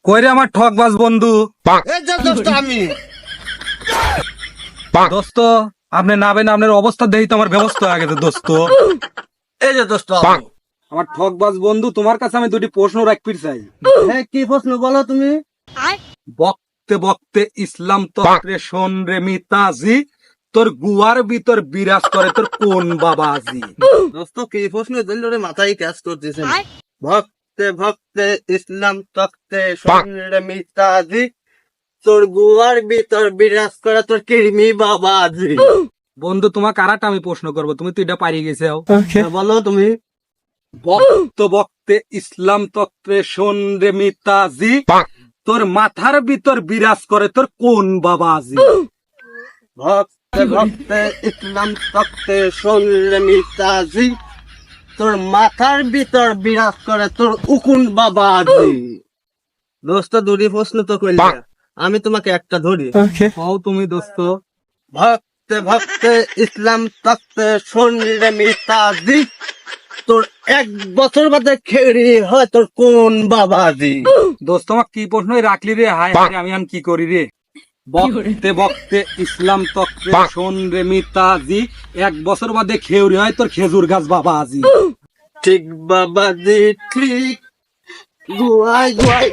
কইরে আমার ঠকবাজ বন্ধু। আমি দোস্ত আপনি নাবেন, আপনার অবস্থা দেখি তো আমার ব্যবস্থা হয়ে গেছে দোস্ত। এই যে দোস্ত আমার ঠকবাজ বন্ধু, তোমার কাছে আমি দুটি প্রশ্ন রাখতে চাই। কি প্রশ্ন বলো তুমি? বকতে বকতে ইসলাম তত্রে শোন রে মিতাজি, তোর গুয়ার ভিতর বিরাজ করে তোর কোন বাবাজি? দোস্ত কি প্রশ্ন দিল রে, মাথায় কাজ করতেছে না। ভক্তে ভক্তে ইসলাম তক্তে শরীরে মিতাজি, তোর গুয়ার ভিতর বিরাজ করা তোর কিরমি বাবাজি। বন্ধু তোমাকে আরেকটা আমি প্রশ্ন করবো, তুমি তো এটা পারিয়ে গেছে। বলো তুমি। বকতে বকতে ইসলাম তত্রে শোন রে মিতাজি, তোর মাথার ভিতর বিরাজ করে তোর কোন বাবাজি? ভক্তে ভক্তে ইসলাম তক্তে শরীরে মিতাজি, তোর মাথার ভিতর বিরাজ করে তোর উকুন বাবাজি। দোস্ত দুটি প্রশ্ন তো কইলে, আমি তোমাকে একটা ধরি। হও তুমি দোস্ত। ভক্তে ভক্তে ইসলাম তক্তে শরীরে মিতাজি, তোর 1 বছর বাদে খেড়ি হয় তোর কোন বাবাজি? দোস্ত আমার কি প্রশ্নই রাখলি রে, হায় হায় আমি কি করি রে। বকতে বকতে ইসলাম তত্রে শোন রে মিতাজি, 1 বছর বাদে খেউরি হয় তোর খেজুর গাছ বাবাজি। ঠিক বাবাজি ঠিক, গুয়াই গুয়াই